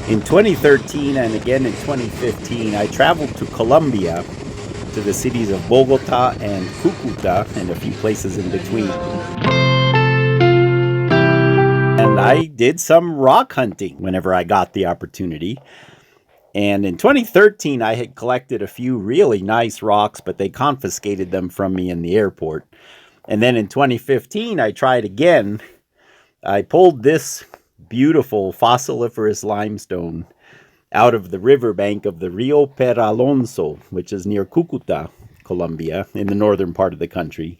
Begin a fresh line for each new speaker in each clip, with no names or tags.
In 2013 and again in 2015, I traveled to Colombia, to the cities of Bogota and Cucuta, and a few places in between. And I did some rock hunting whenever I got the opportunity. And in 2013, I had collected a few really nice rocks, but they confiscated them from me in the airport. And then in 2015, I tried again. I pulled this beautiful fossiliferous limestone out of the riverbank of the Rio Peralonso, which is near Cucuta, Colombia, in the northern part of the country.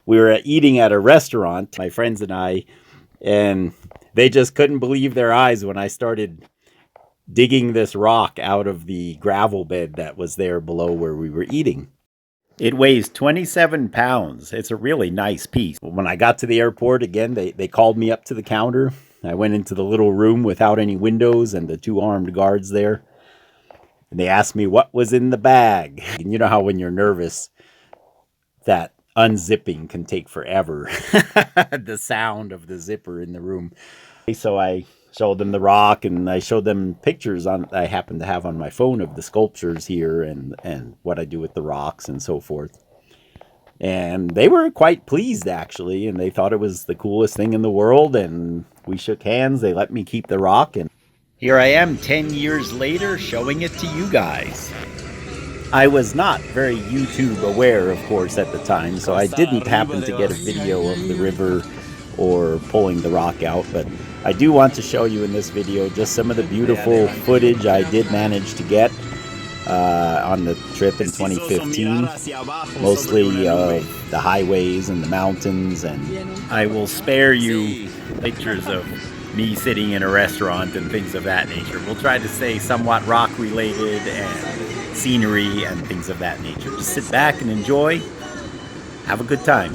We were eating at a restaurant, my friends and I, and they just couldn't believe their eyes when I started digging this rock out of the gravel bed that was there below where we were eating. It weighs 27 pounds. It's a really nice piece. When I got to the airport, again, they called me up to the counter. I went into the little room without any windows and the two armed guards there. And they asked me what was in the bag. And you know how when you're nervous, that unzipping can take forever. The sound of the zipper in the room. So I showed them the rock, and I showed them pictures I happen to have on my phone of the sculptures here and what I do with the rocks and so forth. And they were quite pleased, actually, and they thought it was the coolest thing in the world, and we shook hands. They let me keep the rock, and here I am 10 years later showing it to you guys. I was not very YouTube aware, of course, at the time, so I didn't happen to get a video of the river or pulling the rock out, but I do want to show you in this video just some of the beautiful footage I did manage to get on the trip in 2015, mostly of the highways and the mountains, and I will spare you pictures of me sitting in a restaurant and things of that nature. We'll try to stay somewhat rock related and scenery and things of that nature. Just sit back and enjoy. Have a good time.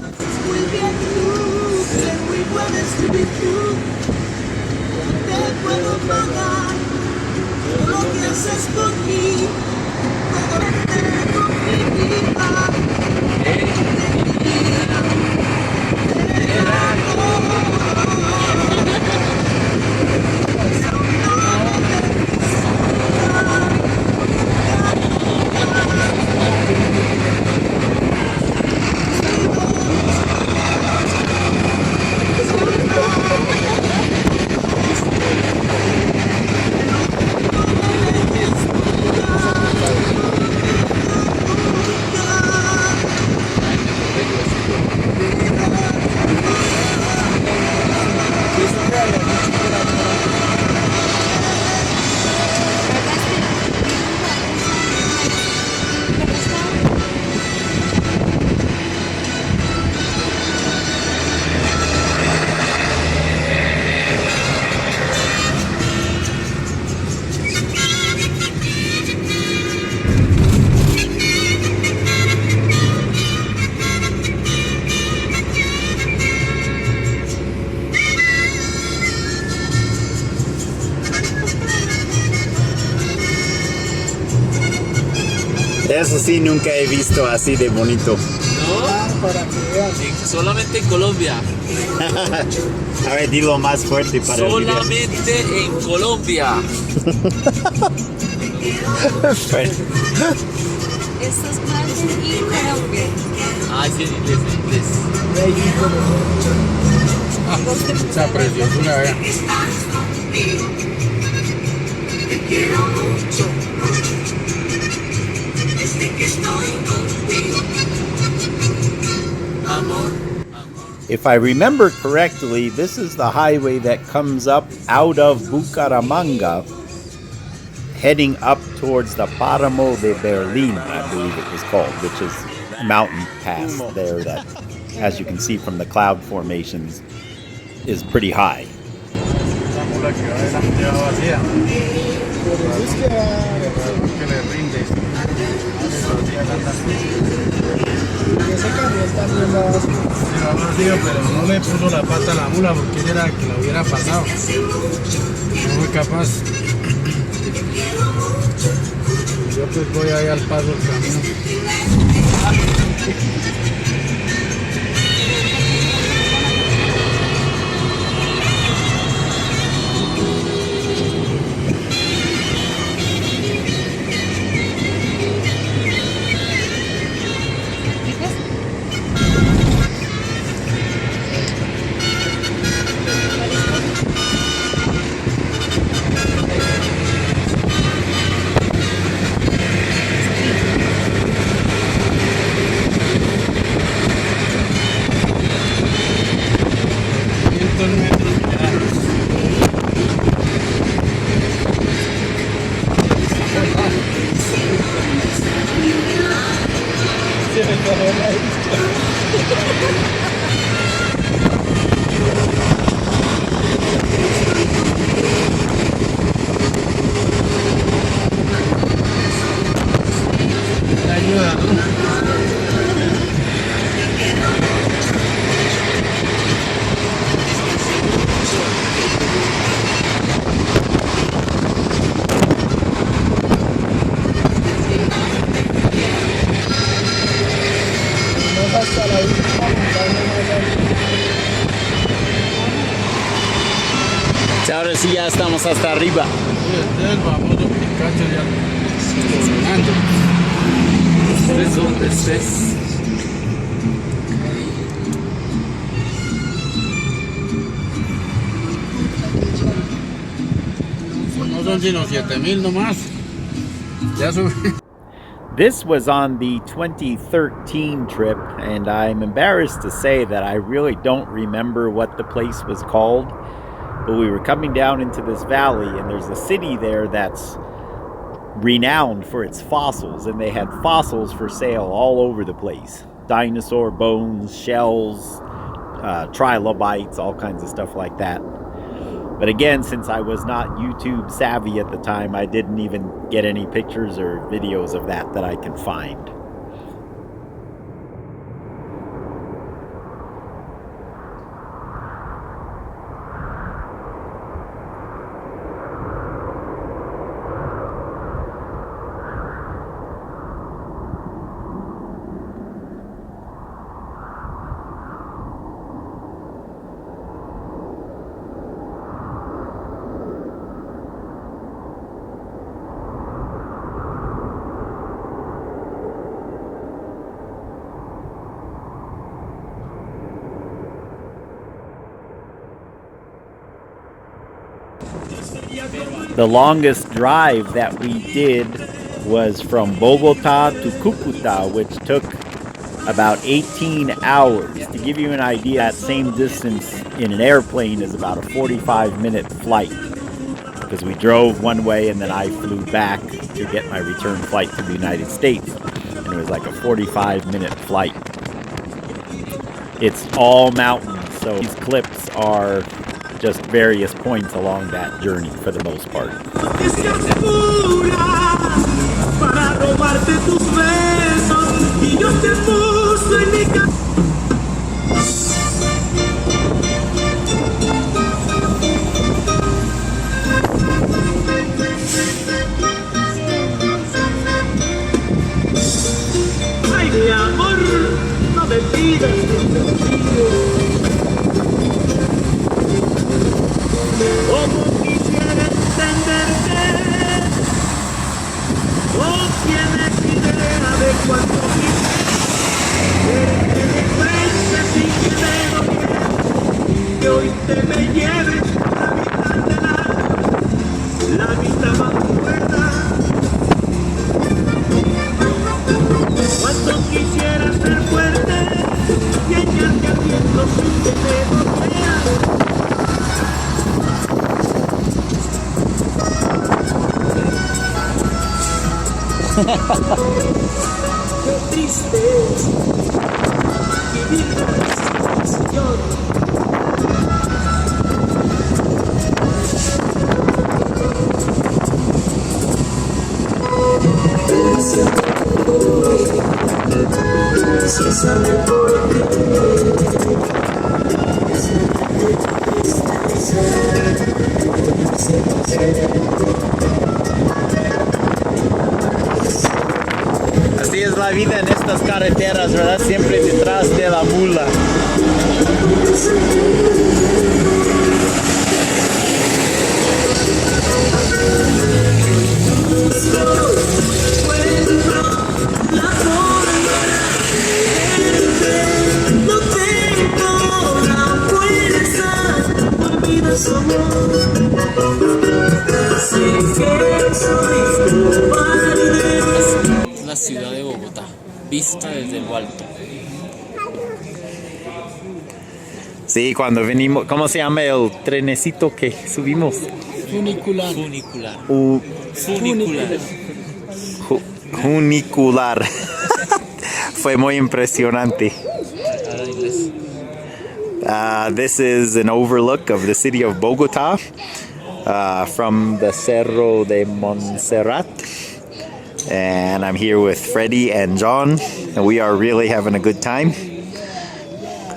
Eso sí, nunca he visto así de bonito.
No, solamente en Colombia.
A ver, dilo más fuerte para el video.
Solamente en Colombia.
Estos platos y Colombia.
Ah, sí, en inglés, en inglés.
Esa preciosura, vea.
Te quiero mucho. Desde que estoy contigo. Amor.
If I remember correctly, this is the highway that comes up out of Bucaramanga, heading up towards the Páramo de Berlín, I believe it was called, which is a mountain pass there that, as you can see from the cloud formations, is pretty high.
Pero no le puso la pata a la mula porque ella era la que la hubiera pasado. No fue capaz. Yo pues voy ahí al paso del camino.
si ya estamos hasta arriba.
Este es el famoso Picacho ya. Sonando.
¿Ustedes dónde estés?
No son sino 7,000 nomás. Ya subí.
This was on the 2013 trip, and I'm embarrassed to say that I really don't remember what the place was called. But we were coming down into this valley, and there's a city there that's renowned for its fossils, and they had fossils for sale all over the place. Dinosaur bones, shells, trilobites, all kinds of stuff like that. But again, since I was not YouTube savvy at the time, I didn't even get any pictures or videos of that I can find. The longest drive that we did was from Bogota to Cucuta, which took about 18 hours. To give you an idea, that same distance in an airplane is about a 45-minute flight, because we drove one way and then I flew back to get my return flight to the United States, and it was like a 45-minute flight. It's all mountains, so these clips are just various points along that journey for the most part.
Ay, mi amor, no me pidas como quisiera entenderte, no tienes idea de cuánto quieres de frente sin que me lo quieras, que hoy te me lleves la mitad de la mitad más fuerte. Cuánto quisiera ser fuerte y echarte al viento sin que me lo veas. Qué triste es vivir de señor. Si sabe por qué.
Así es la vida en estas carreteras, ¿verdad? Siempre detrás de la mula.
No tengo la fuerza, olvida su amor. Sé que soy tu padre.
Es la ciudad de Bogotá, vista desde lo alto.
Sí, cuando venimos, ¿cómo se llama el trenecito que subimos?
Funicular. Funicular.
Funicular. Fue muy impresionante. This is an overlook of the city of Bogota from the Cerro de Montserrat. And I'm here with Freddie and John, and we are really having a good time.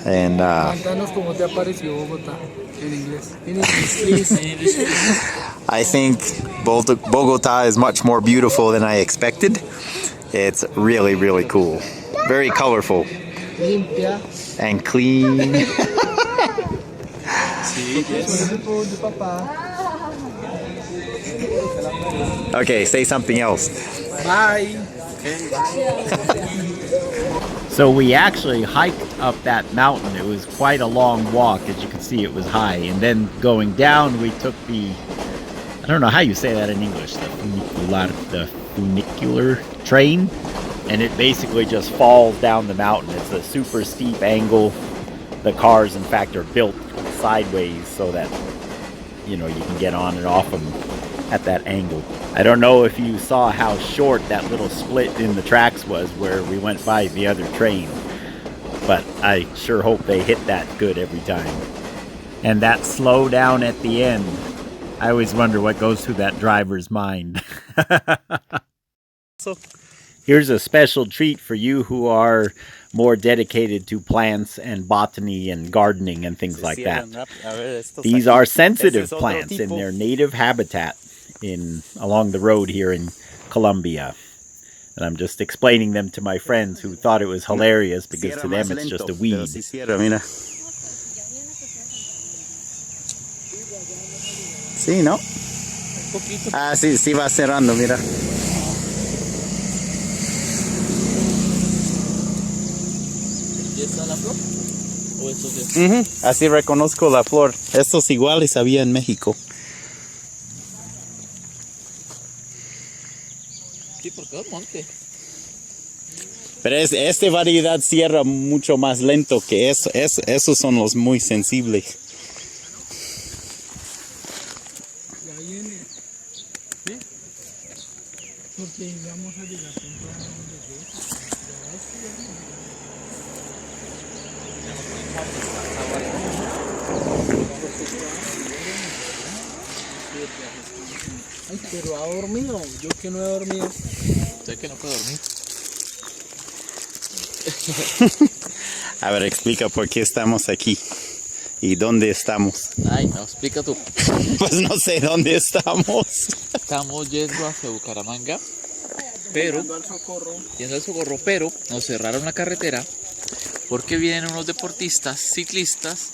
And
Cuéntanos cómo te apareció Bogotá en inglés. En inglés, please.
I think Bogota is much more beautiful than I expected. It's really, really cool. Very colorful.
Limpia.
And clean.
Sí,
Por el papá.
Okay, say something else.
Bye.
So we actually hiked up that mountain. It was quite a long walk. As you can see, it was high. And then going down, we took the, I don't know how you say that in English, the funicular train. And it basically just falls down the mountain. It's a super steep angle. The cars, in fact, are built sideways so that, you know, you can get on and off them at that angle. I don't know if you saw how short that little split in the tracks was where we went by the other train, but I sure hope they hit that good every time. And that slow down at the end, I always wonder what goes through that driver's mind.
So,
here's a special treat for you who are more dedicated to plants and botany and gardening and things like that. These are sensitive plants in their native habitat along the road here in Colombia. And I'm just explaining them to my friends who thought it was hilarious because to them it's just a weed.
Sí, ¿no? Ah, sí, sí va cerrando, mira.
¿Ya está la flor? ¿O esto qué?
Así reconozco la flor. Estos iguales había en México.
Sí, porque es monte.
Pero esta variedad cierra mucho más lento que eso. Esos son los muy sensibles.
Ya viene. ¿Sí? Porque vamos a llegar temprano donde Ay, pero ha dormido. Yo que no he dormido.
Usted que no puede dormir.
A ver, explica por qué estamos aquí. ¿Y dónde estamos?
Ay, no, explica tú.
Pues no sé dónde estamos.
Estamos yendo hacia Bucaramanga, pero yendo al Socorro, pero nos cerraron la carretera porque vienen unos deportistas, ciclistas,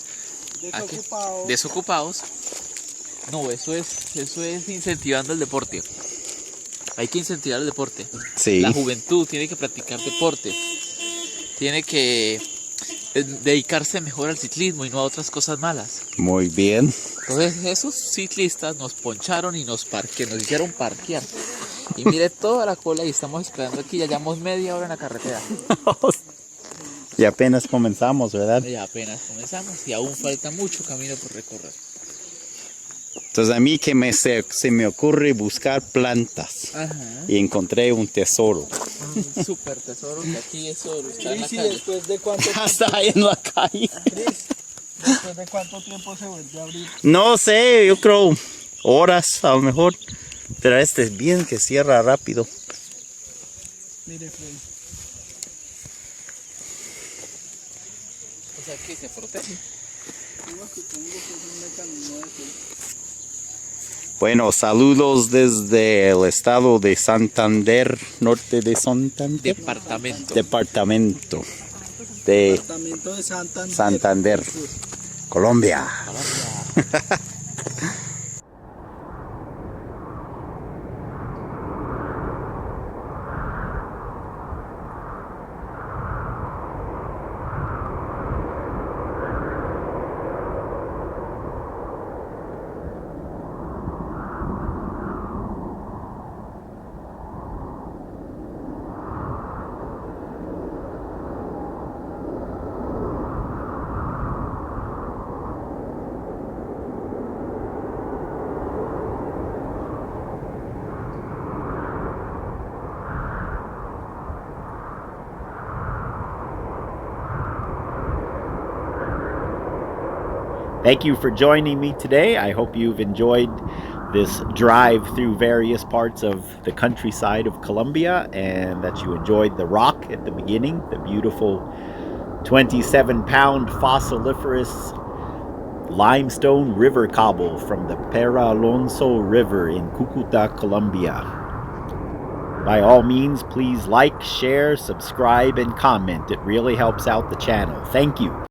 desocupados. No, eso es incentivando el deporte. Hay que incentivar el deporte.
Sí.
La juventud tiene que practicar deporte. Tiene que dedicarse mejor al ciclismo y no a otras cosas malas.
Muy bien.
Entonces esos ciclistas nos poncharon y nos hicieron parquear. Y mire toda la cola y estamos esperando aquí, ya llevamos media hora en la carretera.
Y apenas comenzamos, ¿verdad?
Ya apenas comenzamos y aún falta mucho camino por recorrer.
Entonces a mí que se me ocurre buscar plantas.
Ajá.
Y encontré un tesoro.
Un super tesoro que aquí eso está en la
sí,
calle.
después de cuánto
Hasta ahí en la calle.
después de cuánto tiempo se vuelve a abrir.
No sé, yo creo horas a lo mejor. Pero este es bien que cierra rápido.
Mire, Freddy.
O sea que se protege.
Bueno, saludos desde el estado de Santander, Norte de Santander.
Departamento.
Departamento de
Departamento de Santander.
Santander, Colombia.
Thank you for joining me today. I hope you've enjoyed this drive through various parts of the countryside of Colombia and that you enjoyed the rock at the beginning, the beautiful 27-pound fossiliferous limestone river cobble from the Peralonso River in Cucuta, Colombia. By all means, please like, share, subscribe, and comment. It really helps out the channel. Thank you.